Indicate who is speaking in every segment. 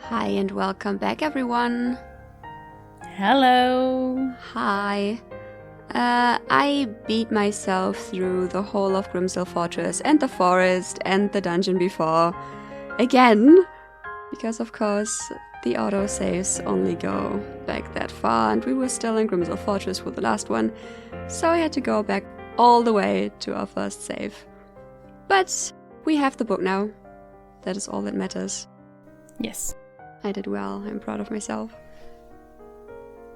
Speaker 1: Hi and welcome back, everyone.
Speaker 2: Hello.
Speaker 1: Hi. I beat myself through the whole of Grimsdale Fortress and the forest and the dungeon before. Again. Because, of course, the autosaves only go back that far, and we were still in Grimsdale Fortress for the last one. So I had to go back all the way to our first save. But we have the book now. That is all that matters.
Speaker 2: Yes.
Speaker 1: I did well. I'm proud of myself.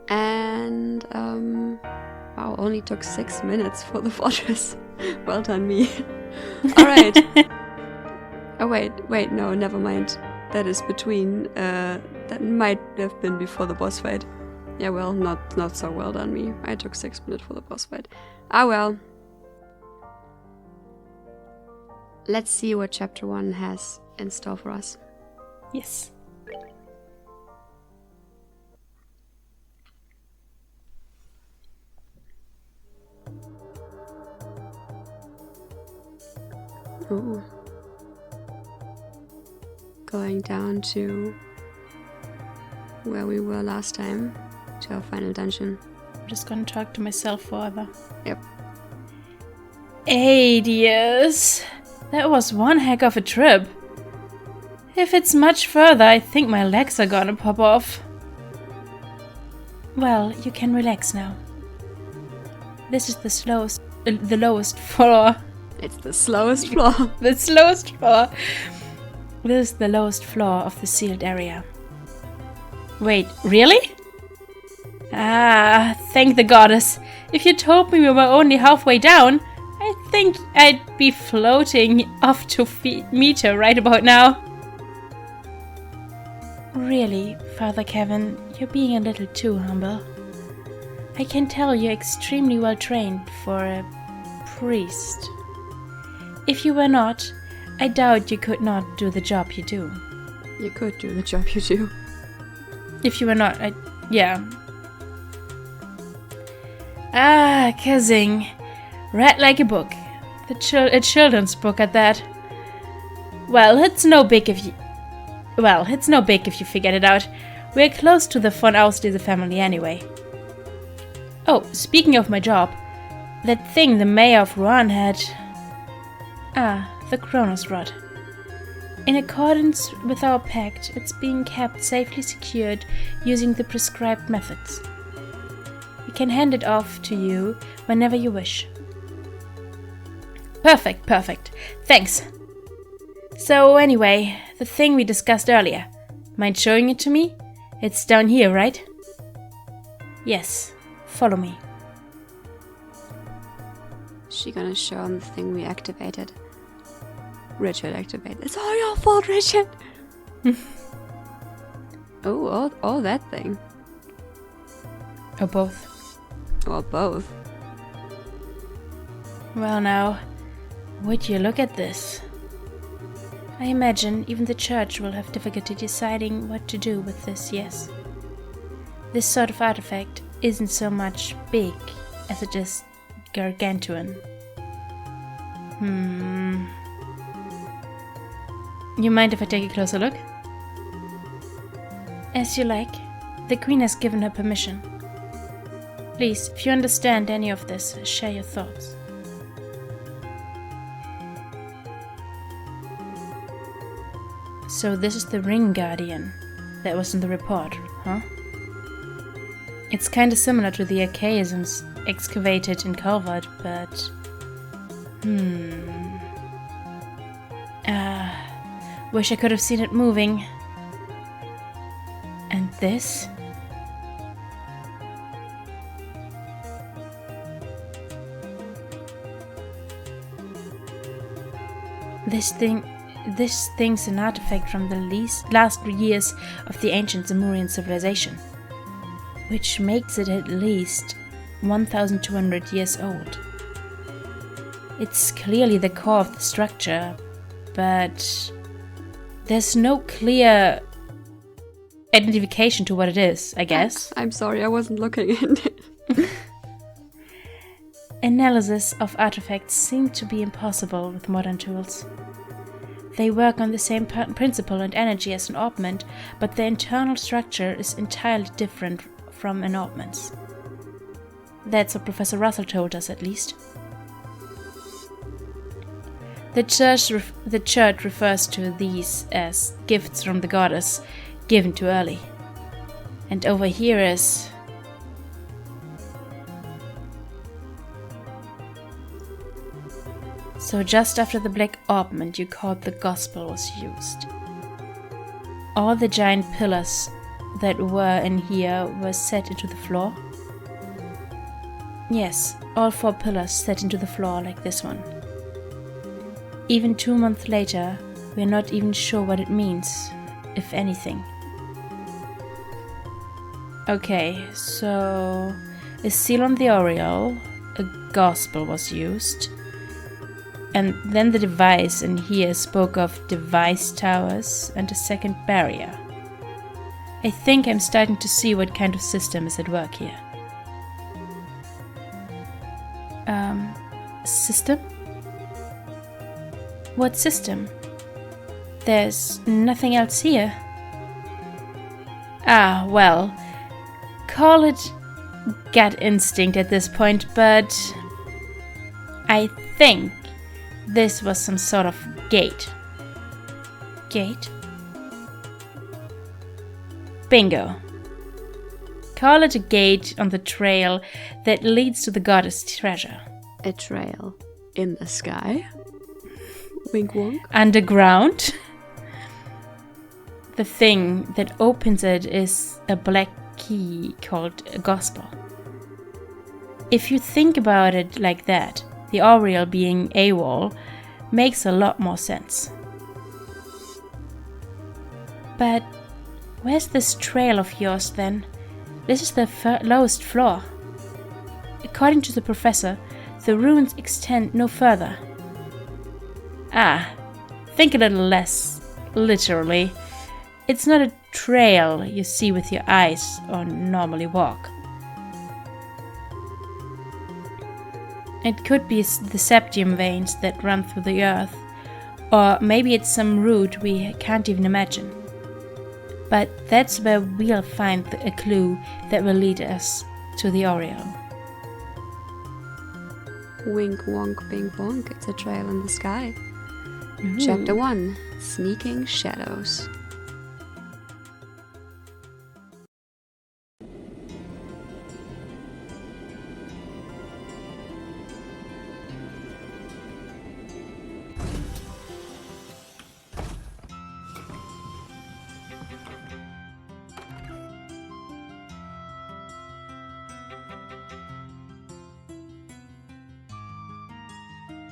Speaker 1: And, wow, only took 6 minutes for the fortress. Well done, me. Alright. Oh, wait, no, never mind. That is between, that might have been before the boss fight. Yeah, well, not so well done, me. I took 6 minutes for the boss fight. Ah, well. Let's see what chapter 1 has in store for us.
Speaker 2: Yes.
Speaker 1: Ooh. Going down to where we were last time, to our final dungeon.
Speaker 2: I'm just gonna talk to myself forever.
Speaker 1: Yep.
Speaker 2: 8 years. That was one heck of a trip. If it's much further, I think my legs are gonna pop off. Well, you can relax now. This is the lowest floor.
Speaker 1: It's the slowest floor.
Speaker 2: The slowest floor. This is the lowest floor of the sealed area. Wait, really? Ah, thank the goddess. If you told me we were only halfway down, I think I'd be floating off to meet her right about now. Really, Father Kevin, you're being a little too humble. I can tell you're extremely well trained for a priest. If you were not, I doubt you could not do the job you do.
Speaker 1: You could do the job you do.
Speaker 2: If you were not, yeah. Ah, Kazing. Read like a book. A children's book at that. Well, it's no big if you figured it out. We're close to the von Auslese family anyway. Oh, speaking of my job, that thing the mayor of Rouen had... Ah, the Kronos Rod. In accordance with our pact, it's being kept safely secured using the prescribed methods. We can hand it off to you whenever you wish. Perfect. Thanks. So anyway, the thing we discussed earlier. Mind showing it to me? It's down here, right? Yes. Follow me.
Speaker 1: She gonna show him the thing we activated. Richard activated. It's all your fault, Richard! Oh, all that thing.
Speaker 2: Or both.
Speaker 1: Or both.
Speaker 2: Well now, would you look at this? I imagine even the church will have difficulty deciding what to do with this, yes. This sort of artifact isn't so much big as it is gargantuan. You mind if I take a closer look? As you like. The Queen has given her permission. Please, if you understand any of this, share your thoughts. So this is the Ring Guardian that was in the report, huh? It's kinda similar to the archaisms excavated in Calvert, but... Wish I could have seen it moving. And this? This thing's an artifact from the last years of the ancient Zemurian civilization, which makes it at least 1,200 years old. It's clearly the core of the structure, but there's no clear identification to what it is, I guess.
Speaker 1: I'm sorry, I wasn't looking at it.
Speaker 2: Analysis of artifacts seem to be impossible with modern tools. They work on the same principle and energy as an orbment, but their internal structure is entirely different from an orbment's. That's what Professor Russell told us, at least. The church refers to these as gifts from the goddess, given too early. And over here is... So just after the black orbment you called the gospel was used. All the giant pillars that were in here were set into the floor? Yes, all 4 pillars set into the floor like this one. Even 2 months later, we're not even sure what it means, if anything. Okay, so a seal on the aureole, a gospel was used, and then the device in here spoke of device towers and a second barrier. I think I'm starting to see what kind of system is at work here. System? What system? There's nothing else here. Ah, well, call it gut instinct at this point, but I think this was some sort of gate. Gate? Bingo. Call it a gate on the trail that leads to the goddess' treasure.
Speaker 1: A trail in the sky? Wink wonk.
Speaker 2: Underground? The thing that opens it is a black key called a gospel. If you think about it like that, the aureole being AWOL makes a lot more sense. But where's this trail of yours then? This is the lowest floor. According to the professor, the ruins extend no further. Ah, think a little less literally. It's not a trail you see with your eyes or normally walk. It could be the septium veins that run through the earth, or maybe it's some route we can't even imagine. But that's where we'll find a clue that will lead us to the aureole.
Speaker 1: Wink wonk bing bonk, it's a trail in the sky.
Speaker 2: Ooh.
Speaker 1: Chapter 1, Sneaking Shadows.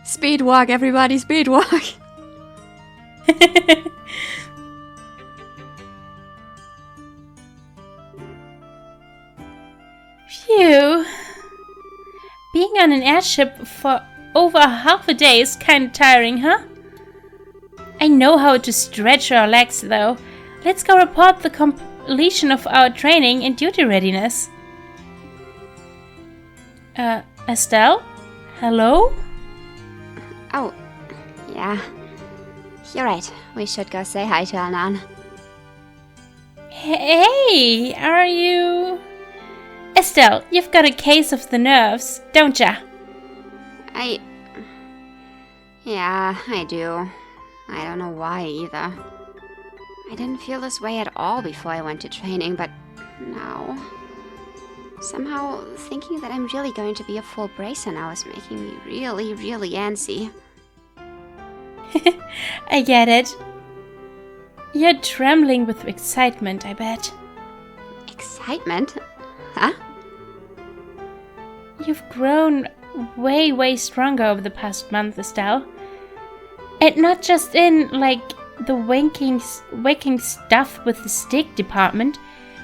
Speaker 1: Speed walk, everybody, speed walk!
Speaker 2: Phew. Being on an airship for over half a day is kind of tiring, huh? I know how to stretch our legs, though. Let's go report the completion of our training and duty readiness. Estelle? Hello?
Speaker 1: Oh, yeah. You're right. We should go say hi to Alnan.
Speaker 2: Hey, are you... Estelle, you've got a case of the nerves, don't ya?
Speaker 1: Yeah, I do. I don't know why either. I didn't feel this way at all before I went to training, but now... Somehow, thinking that I'm really going to be a full bracer now is making me really, really antsy.
Speaker 2: I get it. You're trembling with excitement, I bet.
Speaker 1: Excitement? Huh?
Speaker 2: You've grown way, way stronger over the past month, Estelle. And not just in, like, the waking stuff with the stick department.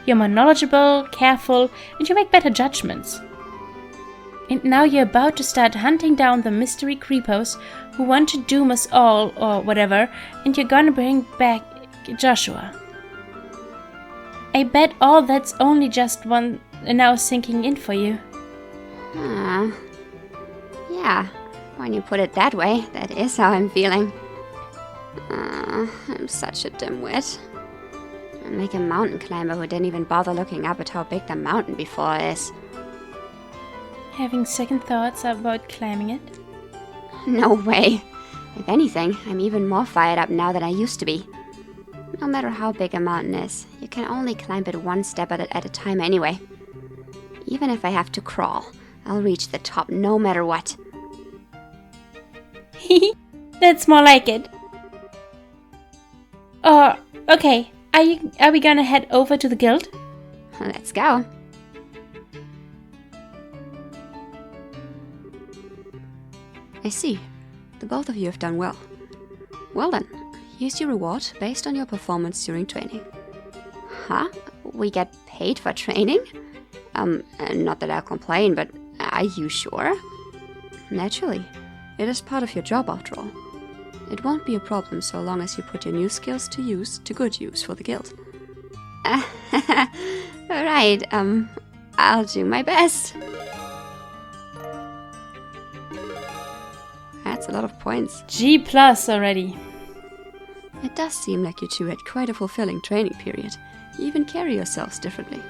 Speaker 2: You're more knowledgeable, careful, and you make better judgments. And now you're about to start hunting down the mystery creepos who want to doom us all, or whatever, and you're gonna bring back Joshua. I bet all that's only just one now sinking in for you.
Speaker 1: Yeah, when you put it that way, that is how I'm feeling. I'm such a dimwit. I'm like a mountain climber who didn't even bother looking up at how big the mountain before is.
Speaker 2: Having second thoughts about climbing it?
Speaker 1: No way. If anything, I'm even more fired up now than I used to be. No matter how big a mountain is, you can only climb it one step at a time anyway. Even if I have to crawl, I'll reach the top no matter what.
Speaker 2: That's more like it. Oh, okay. Are we gonna head over to the guild?
Speaker 1: Let's go. I see. The both of you have done well. Well then, here's your reward based on your performance during training. Huh? We get paid for training? Not that I'll complain, but are you sure? Naturally. It is part of your job after all. It won't be a problem so long as you put your new skills to good use for the guild. Alright, I'll do my best. That's a lot of points.
Speaker 2: G+ already.
Speaker 1: It does seem like you two had quite a fulfilling training period. You even carry yourselves differently.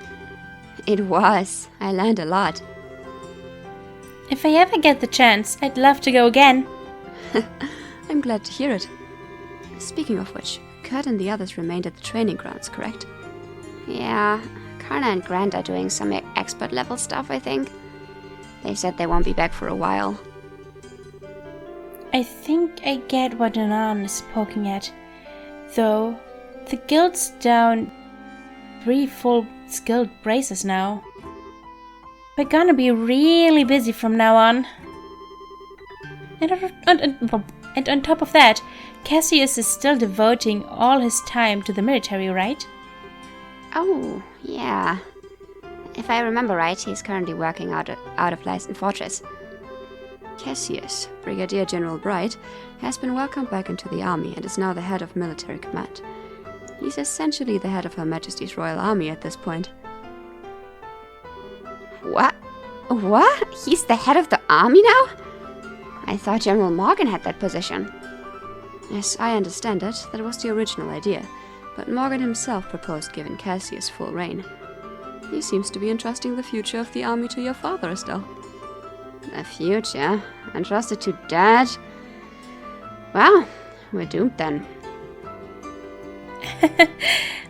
Speaker 1: It was. I learned a lot.
Speaker 2: If I ever get the chance, I'd love to go again.
Speaker 1: I'm glad to hear it. Speaking of which, Kurt and the others remained at the training grounds, correct? Yeah, Karna and Grant are doing some expert level stuff, I think. They said they won't be back for a while.
Speaker 2: I think I get what Anan is poking at. Though, the guild's down 3 full skilled bracers now. We're gonna be really busy from now on. And on top of that, Cassius is still devoting all his time to the military, right?
Speaker 1: Oh, yeah. If I remember right, he's currently working out of Leicester Fortress. Cassius, Brigadier General Bright, has been welcomed back into the army and is now the head of military command. He's essentially the head of Her Majesty's Royal Army at this point. What? What? He's the head of the army now? I thought General Morgan had that position. As I understand it, that was the original idea, but Morgan himself proposed giving Cassius full reign. He seems to be entrusting the future of the army to your father, Estelle. The future? Entrusted to Dad? Well, we're doomed then.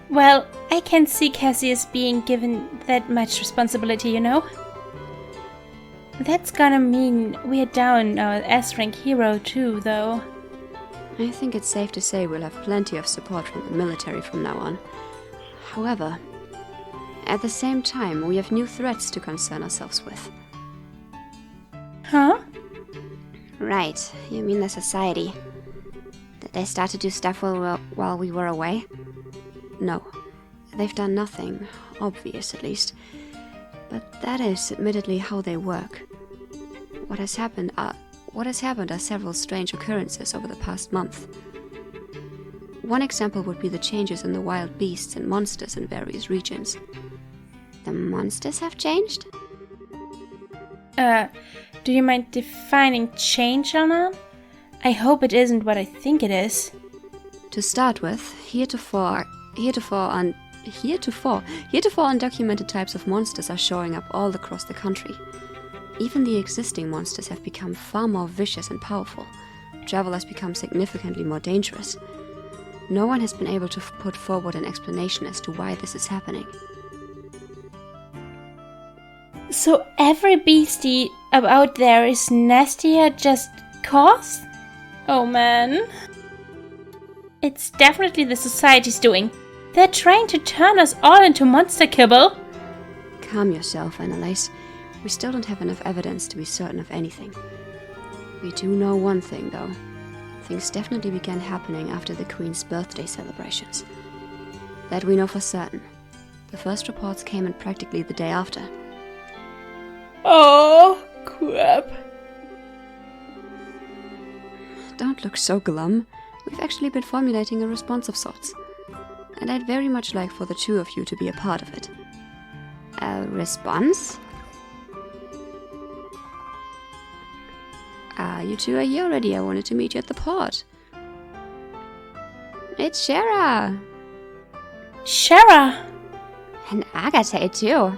Speaker 2: Well, I can see Cassius being given that much responsibility, you know? That's gonna mean we're down our S-rank hero too, though.
Speaker 1: I think it's safe to say we'll have plenty of support from the military from now on. However, at the same time, we have new threats to concern ourselves with.
Speaker 2: Huh?
Speaker 1: Right, you mean the society. Did they start to do stuff while we were away? No, they've done nothing, obvious at least. But that is admittedly how they work. What has happened are several strange occurrences over the past month. One example would be the changes in the wild beasts and monsters in various regions. The monsters have changed?
Speaker 2: Do you mind defining change, Anna? I hope it isn't what I think it is.
Speaker 1: To start with, heretofore undocumented types of monsters are showing up all across the country. Even the existing monsters have become far more vicious and powerful. Travel has become significantly more dangerous. No one has been able to put forward an explanation as to why this is happening.
Speaker 2: So every beastie out there is nastier just cause? Oh man. It's definitely the society's doing. They're trying to turn us all into monster kibble.
Speaker 1: Calm yourself, Annalise. We still don't have enough evidence to be certain of anything. We do know one thing, though. Things definitely began happening after the Queen's birthday celebrations. That we know for certain. The first reports came in practically the day after.
Speaker 2: Oh, crap.
Speaker 1: Don't look so glum. We've actually been formulating a response of sorts. And I'd very much like for the two of you to be a part of it. A response? You two are here already. I wanted to meet you at the port. It's Shara!
Speaker 2: Shara!
Speaker 1: And Agate, too.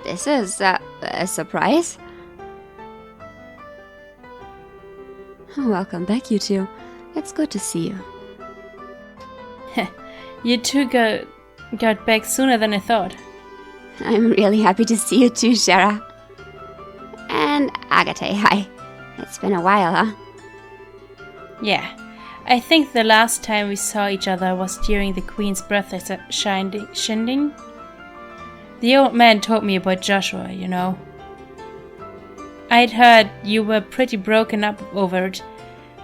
Speaker 1: This is a surprise. Welcome back, you two. It's good to see you.
Speaker 2: You two got back sooner than I thought.
Speaker 1: I'm really happy to see you too, Shara. And Agate, hi. It's been a while, huh?
Speaker 2: Yeah. I think the last time we saw each other was during the Queen's birthday shindig. The old man told me about Joshua, you know. I'd heard you were pretty broken up over it,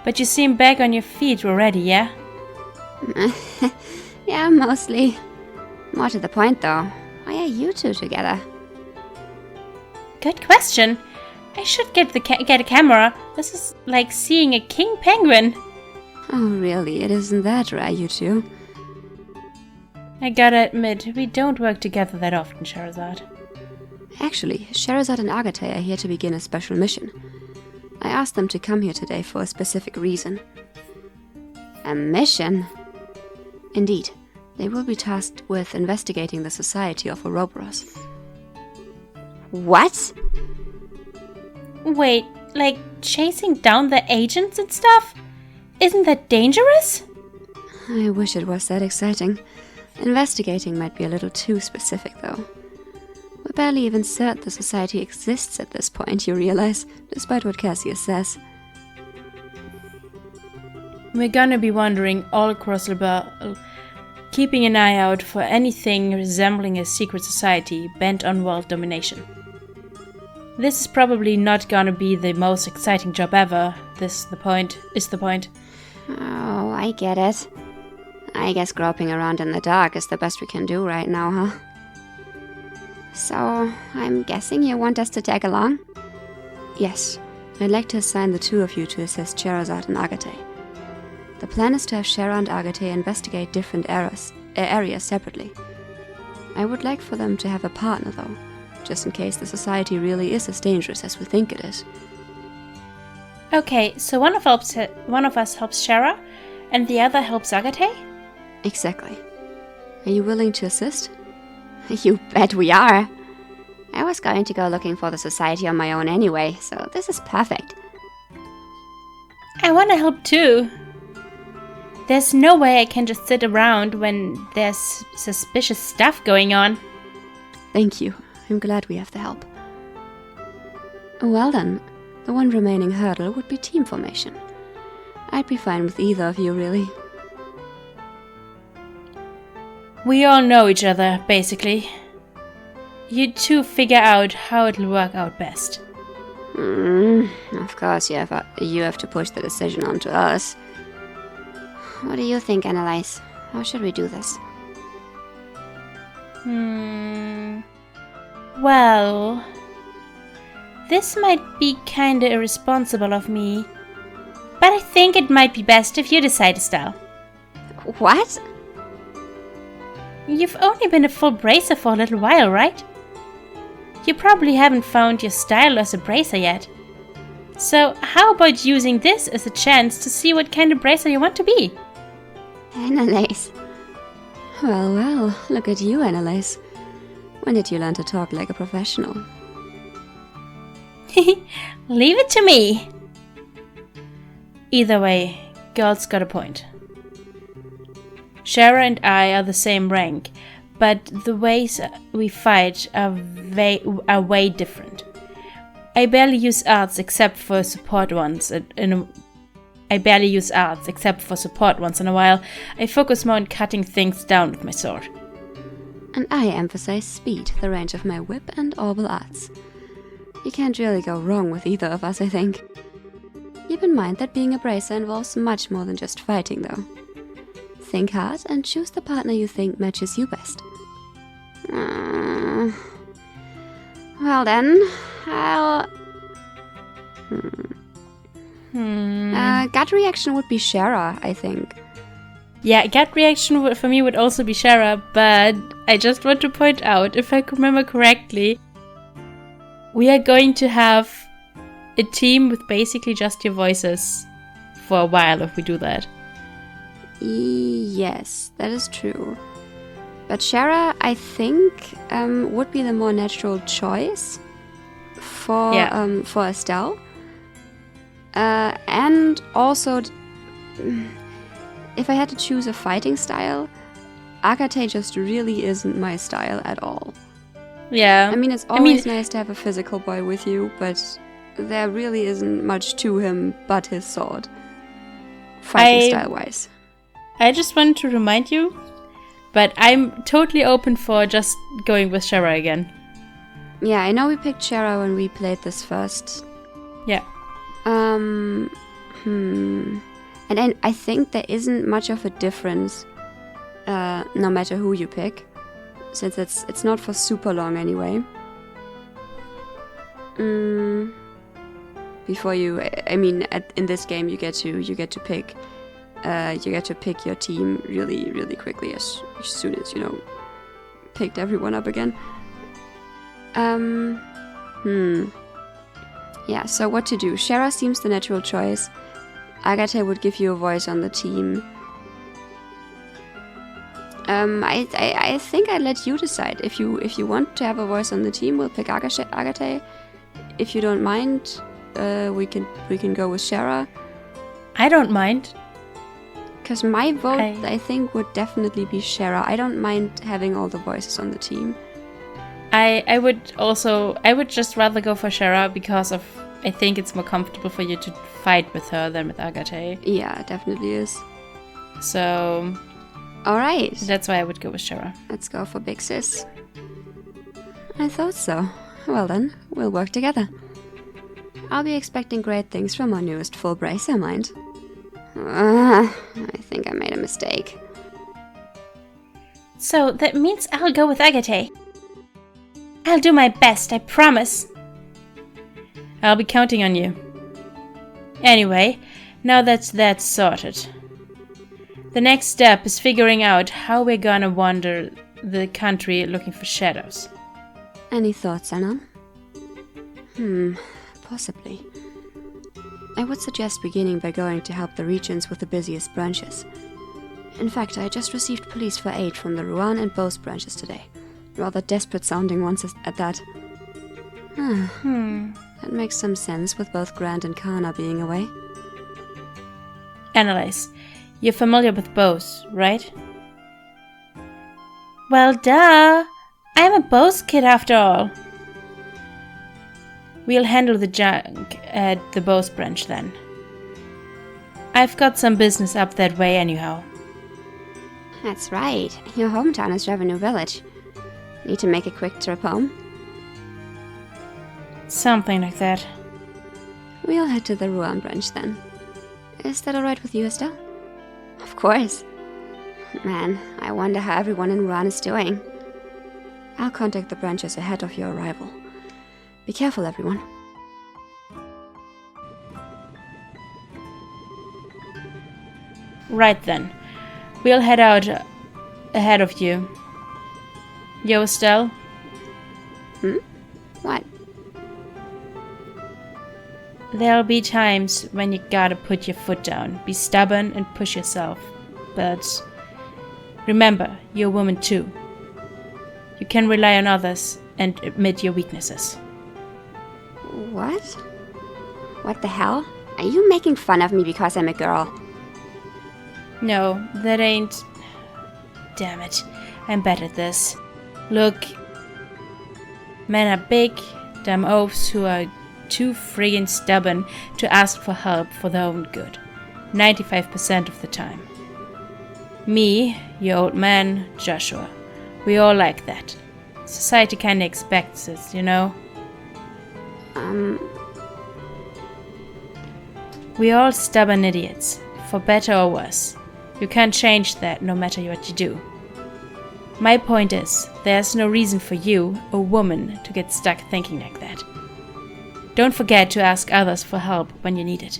Speaker 2: but you seem back on your feet already, yeah?
Speaker 1: Yeah, mostly. More to the point, though. Why are you two together?
Speaker 2: Good question. I should get a camera. This is like seeing a king penguin.
Speaker 1: Oh, really? It isn't that rare, you two.
Speaker 2: I gotta admit, we don't work together that often, Sherazade.
Speaker 1: Actually, Sherazade and Agate are here to begin a special mission. I asked them to come here today for a specific reason. A mission? Indeed. They will be tasked with investigating the society of Ouroboros. What?
Speaker 2: Wait, like chasing down the agents and stuff? Isn't that dangerous?
Speaker 1: I wish it was that exciting. Investigating might be a little too specific, though. We're barely even certain the society exists at this point, you realize, despite what Cassius says.
Speaker 2: We're gonna be wandering all across the world, keeping an eye out for anything resembling a secret society bent on world domination. This is probably not gonna be the most exciting job ever. Is the point.
Speaker 1: Oh, I get it. I guess groping around in the dark is the best we can do right now, huh? So, I'm guessing you want us to tag along? Yes. I'd like to assign the two of you to assist Sherazade and Agate. The plan is to have Shara and Agate investigate different areas separately. I would like for them to have a partner, though, just in case the society really is as dangerous as we think it is.
Speaker 2: Okay, so one of us helps Shara, and the other helps Agate?
Speaker 1: Exactly. Are you willing to assist? You bet we are. I was going to go looking for the society on my own anyway, so this is perfect.
Speaker 2: I want to help too. There's no way I can just sit around when there's suspicious stuff going on.
Speaker 1: Thank you. I'm glad we have the help. Well then, the one remaining hurdle would be team formation. I'd be fine with either of you, really.
Speaker 2: We all know each other, basically. You two figure out how it'll work out best.
Speaker 1: Of course, you have to push the decision onto us. What do you think, Annalise? How should we do this?
Speaker 2: Well, this might be kinda irresponsible of me, but I think it might be best if you decide, Estelle.
Speaker 1: What?
Speaker 2: You've only been a full bracer for a little while, right? You probably haven't found your style as a bracer yet. So how about using this as a chance to see what kind of bracer you want to be?
Speaker 1: Annalise. Well, look at you, Annalise. When did you learn to talk like a professional?
Speaker 2: Leave it to me. Either way, girl's got a point. Shara and I are the same rank, but the ways we fight are way different. I barely use arts except for support ones in a while. I focus more on cutting things down with my sword.
Speaker 1: And I emphasize speed, the range of my whip and orbal arts. You can't really go wrong with either of us, I think. Keep in mind that being a bracer involves much more than just fighting, though. Think hard and choose the partner you think matches you best. Well then, I'll... gut reaction would be Shara, I think.
Speaker 2: Yeah, gut reaction for me would also be Shara, but I just want to point out, if I remember correctly, we are going to have a team with basically just your voices for a while if we do that.
Speaker 1: Yes, that is true. But Shara, I think, would be the more natural choice for Estelle. And also, if I had to choose a fighting style, Agate just really isn't my style at all.
Speaker 2: Yeah.
Speaker 1: I mean, it's always nice to have a physical boy with you, but there really isn't much to him but his sword. Fighting style-wise.
Speaker 2: I just wanted to remind you, but I'm totally open for just going with Shara again.
Speaker 1: Yeah, I know we picked Shara when we played this first.
Speaker 2: Yeah.
Speaker 1: And I think there isn't much of a difference, no matter who you pick, since it's not for super long anyway. Before you, I mean, in this game you get to pick your team really, really quickly as soon as picked everyone up again. Yeah, so what to do? Shara seems the natural choice. Agate would give you a voice on the team. I think I'd let you decide. If you want to have a voice on the team, we'll pick Agate. If you don't mind, we can go with Shara.
Speaker 2: I don't mind.
Speaker 1: Because my vote, I think, would definitely be Shara. I don't mind having all the voices on the team.
Speaker 2: I would just rather go for Shara because I think it's more comfortable for you to fight with her than with Agate.
Speaker 1: Yeah, it definitely is.
Speaker 2: So...
Speaker 1: Alright.
Speaker 2: That's why I would go with Shara.
Speaker 1: Let's go for Big Sis. I thought so. Well then, we'll work together. I'll be expecting great things from our newest full bracer, mind. I think I made a mistake.
Speaker 2: So that means I'll go with Agate. I'll do my best, I promise. I'll be counting on you. Anyway, now that's sorted. The next step is figuring out how we're gonna wander the country looking for shadows.
Speaker 1: Any thoughts, Anna? Possibly. I would suggest beginning by going to help the regions with the busiest branches. In fact, I just received police for aid from the Ruan and Bose branches today. Rather desperate sounding ones at that. That makes some sense with both Grant and Kana being away.
Speaker 2: Analyze. You're familiar with Bose, right? Well, duh! I'm a Bose kid after all. We'll handle the junk at the Bose branch then. I've got some business up that way anyhow.
Speaker 1: That's right. Your hometown is Revenue Village. Need to make a quick trip home?
Speaker 2: Something like that.
Speaker 1: We'll head to the Ruan branch then. Is that alright with you, Estelle? Of course. Man, I wonder how everyone in Ruan is doing. I'll contact the branches ahead of your arrival. Be careful, everyone.
Speaker 2: Right then. We'll head out ahead of you. Yo, Estelle?
Speaker 1: What?
Speaker 2: There'll be times when you gotta put your foot down, be stubborn and push yourself. But remember, you're a woman too. You can rely on others and admit your weaknesses.
Speaker 1: What? What the hell? Are you making fun of me because I'm a girl?
Speaker 2: No, that ain't... Damn it, I'm bad at this. Look, men are big, dumb oafs who are too friggin' stubborn to ask for help for their own good. 95% of the time. Me, your old man, Joshua. We all like that. Society kinda expects it, you know? We're all stubborn idiots, for better or worse. You can't change that no matter what you do. My point is, there's no reason for you, a woman, to get stuck thinking like that. Don't forget to ask others for help when you need it.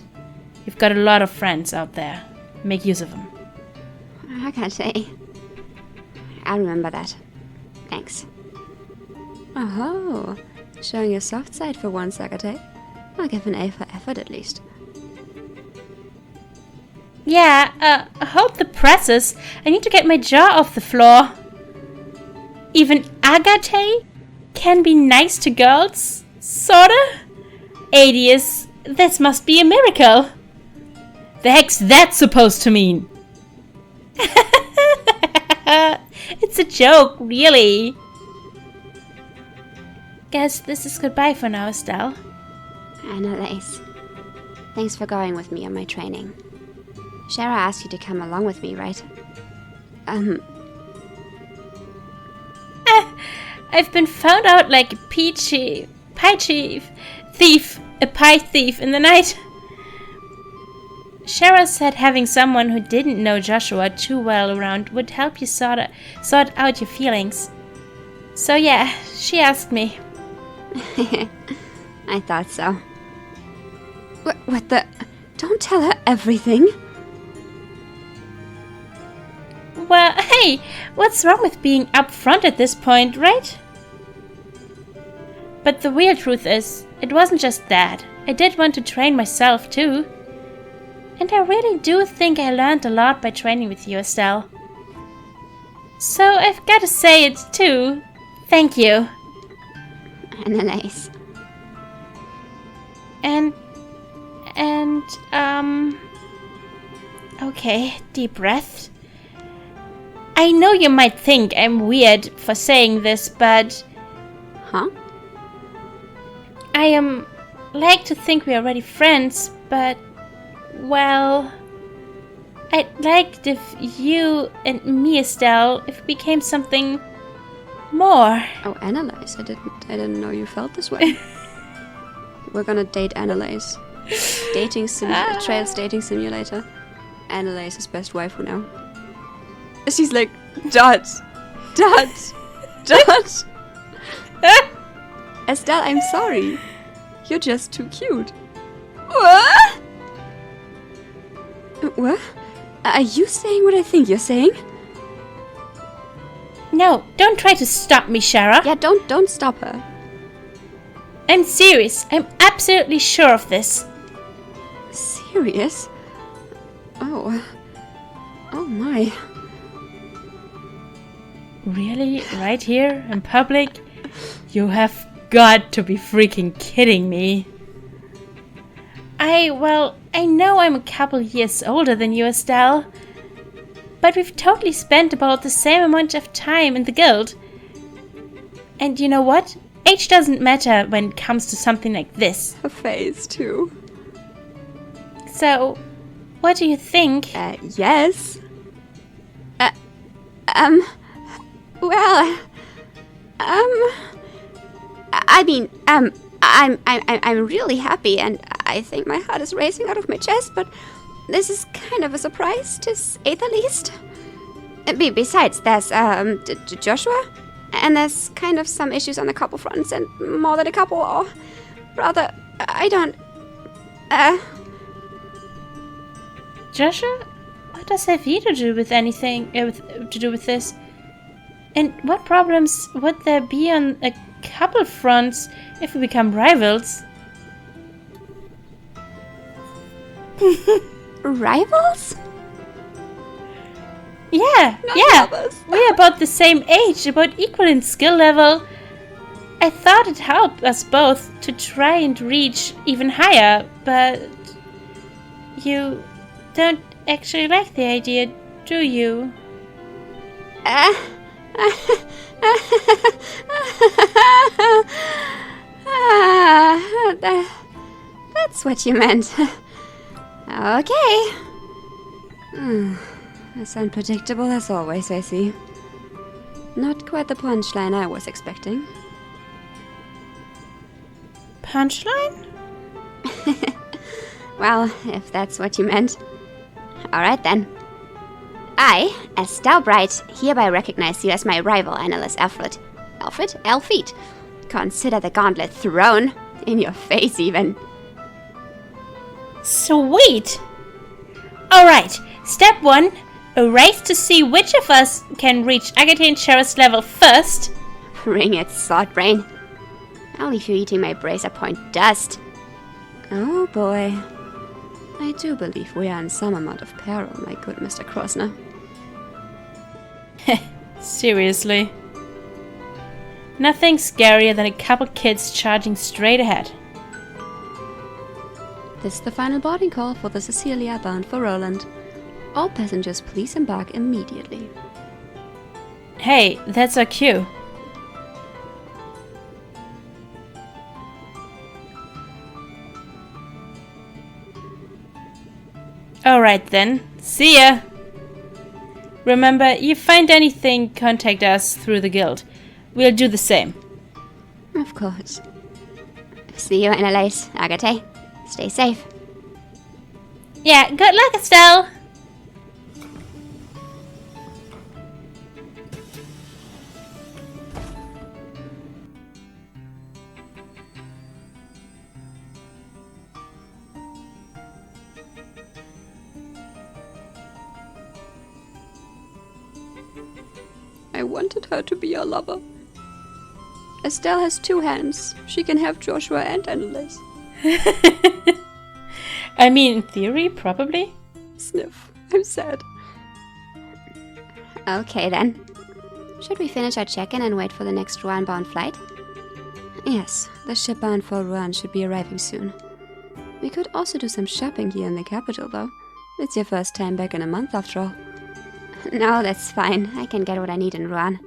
Speaker 2: You've got a lot of friends out there. Make use of them.
Speaker 1: I can't say. I'll remember that. Thanks. Oh, showing your soft side for once, Agate. I'll give an A for effort at least.
Speaker 2: Yeah, hold the presses. I need to get my jaw off the floor. Even Agathe can be nice to girls, sorta? Adius, this must be a miracle. The heck's that supposed to mean? It's a joke, really. Guess this is goodbye for now, Estelle.
Speaker 1: Annalise, thanks for going with me on my training. Shara asked you to come along with me, right?
Speaker 2: I've been found out like a pie thief in the night. Shara said having someone who didn't know Joshua too well around would help you sort out your feelings. So yeah, she asked me.
Speaker 1: I thought so. What the? Don't tell her everything.
Speaker 2: Well, hey, what's wrong with being upfront at this point, right? But the real truth is, it wasn't just that. I did want to train myself too. And I really do think I learned a lot by training with you, Estelle. So I've got to say it too. Thank you.
Speaker 1: Annalise.
Speaker 2: Okay, deep breath. I know you might think I'm weird for saying this, but...
Speaker 1: Huh?
Speaker 2: I like to think we're already friends, but... Well... I'd like if you and me, Estelle, if we became something... more.
Speaker 1: Oh, Annalise, I didn't know you felt this way. We're gonna date Annalise. Trails dating simulator. Annalise is best waifu now. She's like, Dot. Estelle, I'm sorry. You're just too cute. What? What? Are you saying what I think you're saying?
Speaker 2: No, don't try to stop me, Shara.
Speaker 1: Yeah, don't stop her.
Speaker 2: I'm serious. I'm absolutely sure of this.
Speaker 1: Serious? Oh my.
Speaker 2: Really? Right here? In public? You have got to be freaking kidding me. I know I'm a couple years older than you, Estelle. But we've totally spent about the same amount of time in the guild. And you know what? Age doesn't matter when it comes to something like this.
Speaker 1: Her face, too.
Speaker 2: So, what do you think?
Speaker 1: Yes. I'm really happy, and I think my heart is racing out of my chest, but this is kind of a surprise, to say the least. Besides, there's, Joshua, and there's kind of some issues on a couple fronts, and more than a couple, or rather, I don't,
Speaker 2: Joshua? What does have you to do with anything, to do with this? And what problems would there be on a couple fronts if we become rivals?
Speaker 1: Rivals?
Speaker 2: Yeah. We're about the same age, about equal in skill level. I thought it helped us both to try and reach even higher, but you don't actually like the idea, do you?
Speaker 1: That's what you meant. Okay. As unpredictable as always, I see. Not quite the punchline I was expecting.
Speaker 2: Punchline?
Speaker 1: Well, if that's what you meant. Alright then. I, Estelle Bright, hereby recognize you as my rival, Annalise Elfried. Consider the gauntlet thrown in your face, even.
Speaker 2: Sweet! Alright, step 1. A race to see which of us can reach Agathe and Shara's level first.
Speaker 1: Bring it, Swordbrain. I'll leave you eating my bracer point dust. Oh boy. I do believe we are in some amount of peril, my good Mr. Krosner.
Speaker 2: Seriously. Nothing scarier than a couple kids charging straight ahead.
Speaker 1: This is the final boarding call for the Cecilia bound for Roland. All passengers please embark immediately.
Speaker 2: Hey, that's our cue. Alright then, see ya! Remember, you find anything, contact us through the guild. We'll do the same.
Speaker 1: Of course. See you in a late, Agathe. Stay safe.
Speaker 2: Yeah, good luck, Estelle!
Speaker 1: I wanted her to be our lover. Estelle has 2 hands. She can have Joshua and Annalise.
Speaker 2: I mean, in theory, probably.
Speaker 1: Sniff. I'm sad.
Speaker 3: Okay then. Should we finish our check-in and wait for the next Rouen-bound flight?
Speaker 1: Yes, the ship bound for Rouen should be arriving soon. We could also do some shopping here in the capital, though. It's your first time back in a month, after all.
Speaker 3: No, that's fine. I can get what I need in Rouen.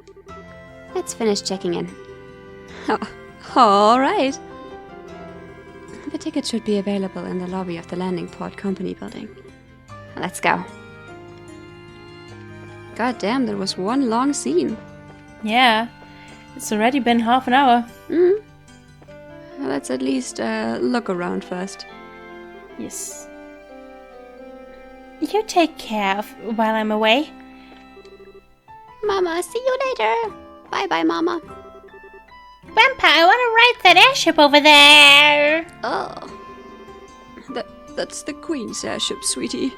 Speaker 3: Let's finish checking in.
Speaker 1: Oh, all right. The ticket should be available in the lobby of the landing port company building.
Speaker 3: Let's go.
Speaker 1: God damn, there was one long scene.
Speaker 2: Yeah, it's already been half an hour.
Speaker 1: Well, let's at least look around first.
Speaker 2: Yes. You take care of while I'm away.
Speaker 3: Mama, see you later. Bye-bye, Mama.
Speaker 2: Grandpa, I want to ride that airship over there.
Speaker 3: Oh.
Speaker 1: That's the Queen's airship, sweetie.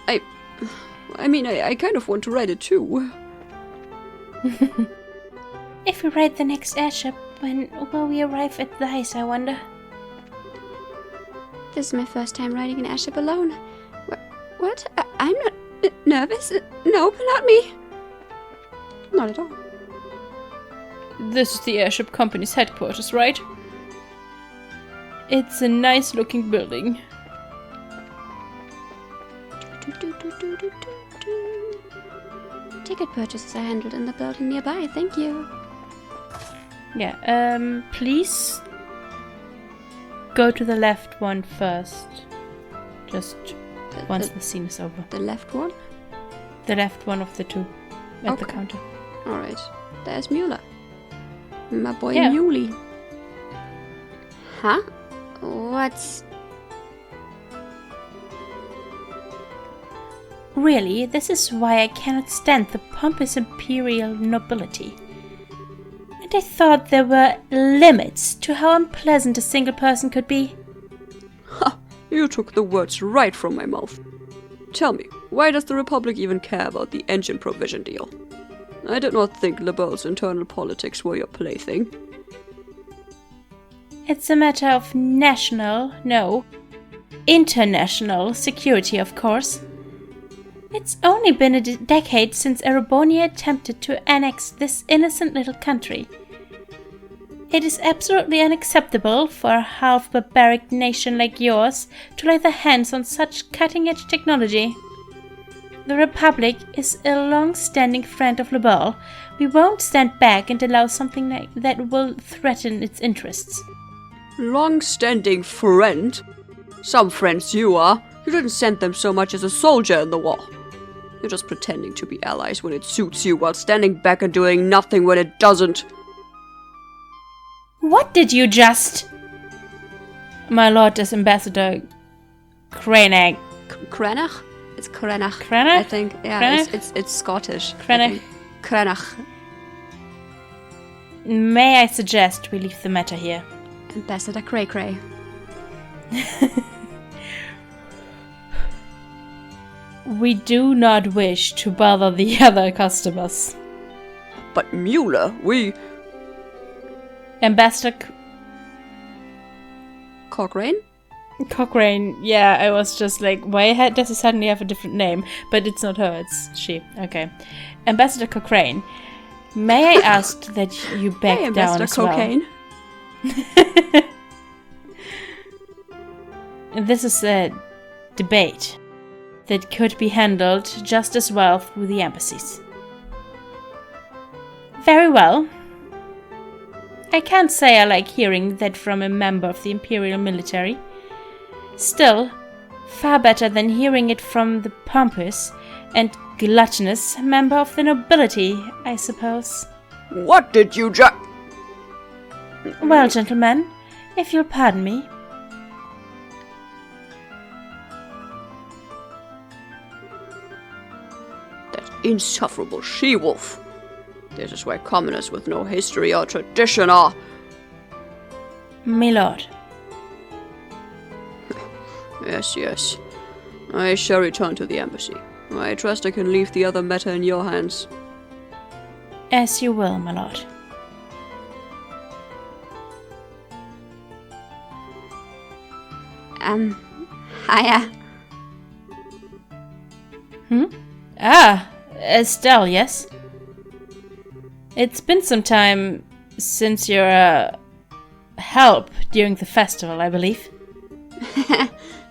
Speaker 1: I mean, I kind of want to ride it too.
Speaker 2: If we ride the next airship, when will we arrive at the ice, I wonder?
Speaker 3: This is my first time riding an airship alone.
Speaker 1: What? I'm not nervous. Nope, not me. Not at all.
Speaker 2: This is the airship company's headquarters, right? It's a nice looking building.
Speaker 3: Ticket purchases are handled in the building nearby, thank you.
Speaker 2: Yeah, please go to the left one first. Just once the scene is over.
Speaker 1: The left one?
Speaker 2: The left one of the two at the
Speaker 1: Okay.
Speaker 2: counter.
Speaker 1: Alright. There's Mueller. My boy
Speaker 2: Yeah.
Speaker 1: Muley.
Speaker 3: Huh? What's...
Speaker 2: Really, this is why I cannot stand the pompous imperial nobility. And I thought there were limits to how unpleasant a single person could be.
Speaker 1: Ha! You took the words right from my mouth. Tell me, why does the Republic even care about the engine provision deal? I did not think Liberal's internal politics were your plaything.
Speaker 2: It's a matter of national, no, international security, of course. It's only been a decade since Erebonia attempted to annex this innocent little country. It is absolutely unacceptable for a half-barbaric nation like yours to lay their hands on such cutting-edge technology. The Republic is a long-standing friend of Liberal. We won't stand back and allow something like that will threaten its interests.
Speaker 1: Long-standing friend? Some friends you are. You didn't send them so much as a soldier in the war. You're just pretending to be allies when it suits you while standing back and doing nothing when it doesn't.
Speaker 2: What did you just... My lord is Ambassador Cranach.
Speaker 1: Cranach? It's Cranach.
Speaker 2: Cranach?
Speaker 1: I think. Yeah,
Speaker 2: Cranach?
Speaker 1: it's Scottish.
Speaker 2: Cranach.
Speaker 1: Cranach.
Speaker 2: May I suggest we leave the matter here?
Speaker 1: Ambassador Cray Cray.
Speaker 2: We do not wish to bother the other customers.
Speaker 1: But Mueller, we...
Speaker 2: Ambassador
Speaker 1: Cochrane?
Speaker 2: Cochrane, yeah, I was just like, why does he suddenly have a different name? But it's not her, it's she. Okay. Ambassador Cochrane, may I ask that you back
Speaker 1: Hey,
Speaker 2: down
Speaker 1: Ambassador
Speaker 2: as well?
Speaker 1: Cocaine.
Speaker 2: This is a debate that could be handled just as well through the embassies. Very well. I can't say I like hearing that from a member of the Imperial military. Still, far better than hearing it from the pompous and gluttonous member of the nobility, I suppose.
Speaker 1: What did you
Speaker 2: Well, gentlemen, if you'll pardon me.
Speaker 1: That insufferable she-wolf. This is where commoners with no history or tradition are.
Speaker 2: My lord.
Speaker 1: Yes. I shall return to the embassy. I trust I can leave the other matter in your hands.
Speaker 2: As you will, my lord.
Speaker 3: Hiya.
Speaker 2: Ah, Estelle, yes? It's been some time since your help during the festival, I believe.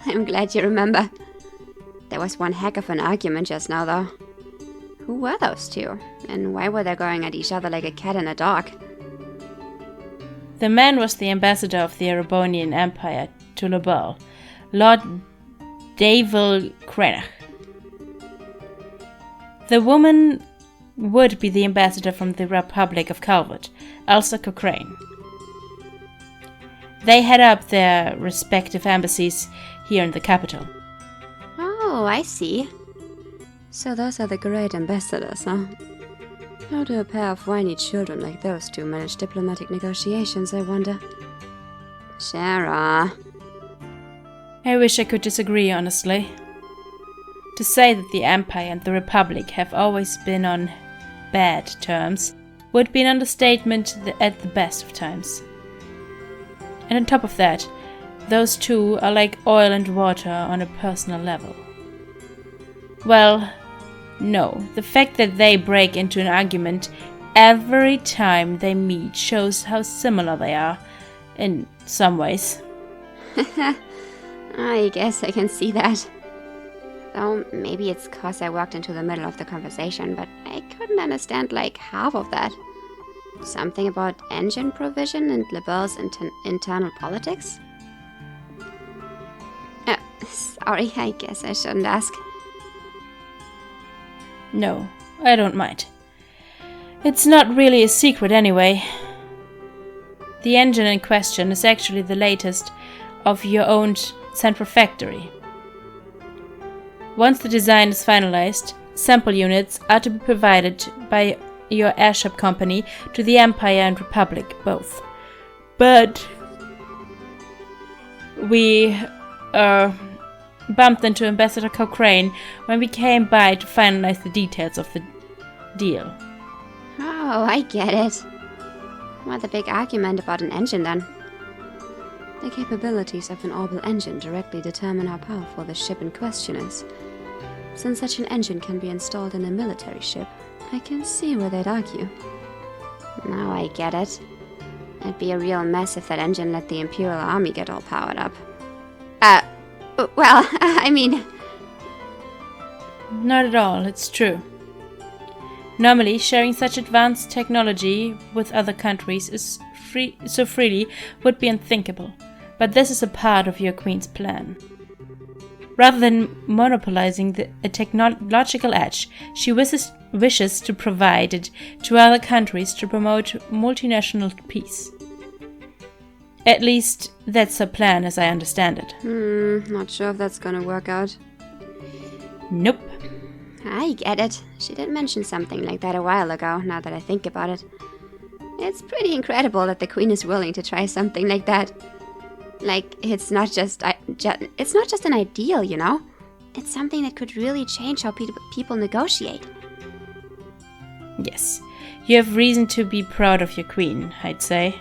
Speaker 3: I'm glad you remember. There was one heck of an argument just now, though. Who were those two? And why were they going at each other like a cat and a dog?
Speaker 2: The man was the ambassador of the Erebonian Empire to Lobel, Lord Davil Crenach. The woman would be the ambassador from the Republic of Calvert, Elsa Cochrane. They head up their respective embassies here in the capital.
Speaker 3: Oh, I see.
Speaker 1: So those are the great ambassadors, huh? How do a pair of whiny children like those two manage diplomatic negotiations, I wonder?
Speaker 3: Shara.
Speaker 2: I wish I could disagree, honestly. To say that the Empire and the Republic have always been on bad terms would be an understatement at the best of times. And on top of that, those two are like oil and water on a personal level. Well, no, the fact that they break into an argument every time they meet shows how similar they are, in some ways.
Speaker 3: I guess I can see that. Though maybe it's 'cause I walked into the middle of the conversation, but I couldn't understand like half of that. Something about engine provision and Lebel's internal politics? Sorry, I guess I shouldn't ask.
Speaker 2: No, I don't mind. It's not really a secret anyway. The engine in question is actually the latest of your own central factory. Once the design is finalized, sample units are to be provided by your airship company to the Empire and Republic both. But we bumped into Ambassador Cochrane when we came by to finalize the details of the deal.
Speaker 3: Oh, I get it. What the big argument about an engine then?
Speaker 1: The capabilities of an orbital engine directly determine how powerful the ship in question is. Since such an engine can be installed in a military ship, I can see where they'd argue.
Speaker 3: Now I get it. It'd be a real mess if that engine let the Imperial Army get all powered up. Well, I mean...
Speaker 2: Not at all, it's true. Normally, sharing such advanced technology with other countries so freely would be unthinkable, but this is a part of your Queen's plan. Rather than monopolizing a technological edge, she wishes to provide it to other countries to promote multinational peace. At least, that's her plan as I understand it.
Speaker 1: Not sure if that's gonna work out.
Speaker 2: Nope.
Speaker 3: I get it. She did mention something like that a while ago, now that I think about it. It's pretty incredible that the Queen is willing to try something like that. Like, it's not just an ideal, you know? It's something that could really change how people negotiate.
Speaker 2: Yes, you have reason to be proud of your Queen, I'd say.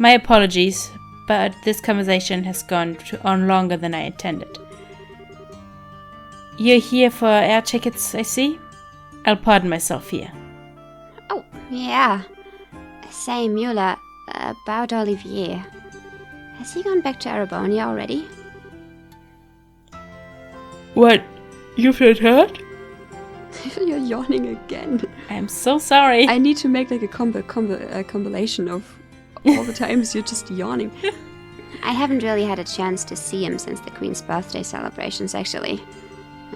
Speaker 2: My apologies, but this conversation has gone on longer than I intended. You're here for air tickets, I see? I'll pardon myself here.
Speaker 3: Oh, yeah. Say, Mueller, about Olivier. Has he gone back to Arabonia already?
Speaker 2: What? You've not heard?
Speaker 1: You're yawning again.
Speaker 2: I'm so sorry.
Speaker 1: I need to make like a compilation of all the times you're just yawning.
Speaker 3: I haven't really had a chance to see him since the Queen's birthday celebrations, actually.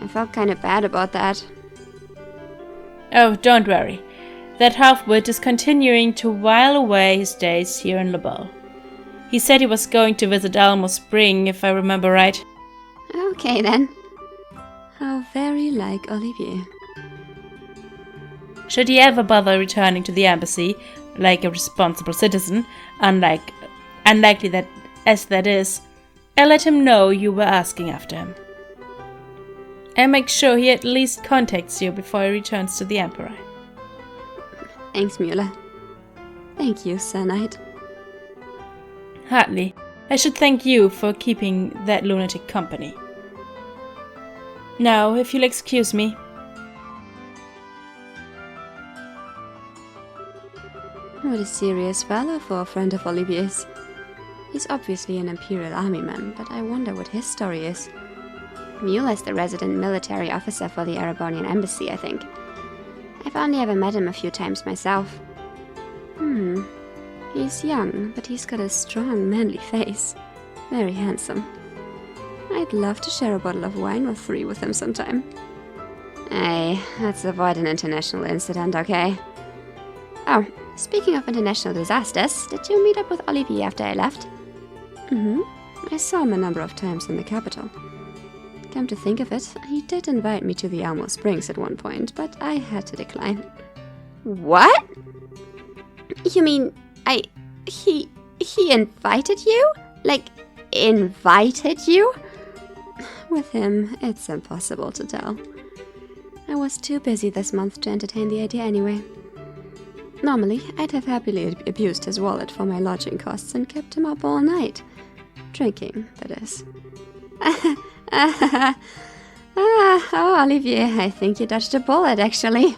Speaker 3: I felt kind of bad about that.
Speaker 2: Oh, don't worry. That half-wit is continuing to while away his days here in Lebel. He said he was going to visit Almo Spring, if I remember right.
Speaker 3: Okay, then.
Speaker 1: How very like Olivier.
Speaker 2: Should he ever bother returning to the embassy, like a responsible citizen, unlikely that as that is, I'll let him know you were asking after him. I'll make sure he at least contacts you before he returns to the Emperor.
Speaker 1: Thanks, Mueller. Thank you, Sir Knight.
Speaker 2: Hardly. I should thank you for keeping that lunatic company. Now, if you'll excuse me.
Speaker 1: What a serious fellow for a friend of Olivier's. He's obviously an Imperial Army man, but I wonder what his story is.
Speaker 3: Mueller's the resident military officer for the Arabonian embassy, I think. I've only ever met him a few times myself.
Speaker 1: He's young, but he's got a strong, manly face. Very handsome. I'd love to share a bottle of wine or 3 with him sometime.
Speaker 3: Hey, let's avoid an international incident, okay? Oh, speaking of international disasters, did you meet up with Olivier after I left?
Speaker 1: I saw him a number of times in the capital. Come to think of it, he did invite me to the Almo Springs at one point, but I had to decline.
Speaker 3: What? You mean, he invited you? Like, invited you?
Speaker 1: With him, it's impossible to tell. I was too busy this month to entertain the idea anyway. Normally, I'd have happily abused his wallet for my lodging costs and kept him up all night. Drinking, that is.
Speaker 3: Oh, Olivier, I think you dodged a bullet, actually.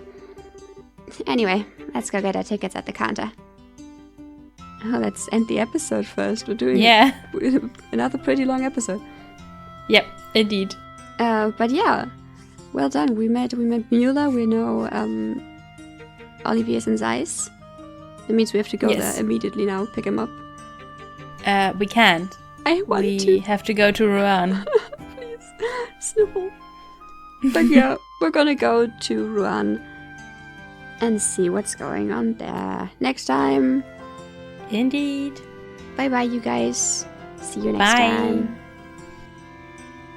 Speaker 3: Anyway, let's go get our tickets at the counter.
Speaker 1: Oh, let's end the episode first. We're doing another pretty long episode.
Speaker 2: Yep, indeed.
Speaker 1: But yeah, well done. We met Mueller. We know Olivier's in Zeiss. That means we have to go there immediately now. Pick him up.
Speaker 2: We can't.
Speaker 1: I want to.
Speaker 2: We have to go to Rouen.
Speaker 1: Please, Sniffle. But yeah, we're gonna go to Rouen and see what's going on there next time.
Speaker 2: Indeed.
Speaker 3: Bye bye, you guys. See you next time.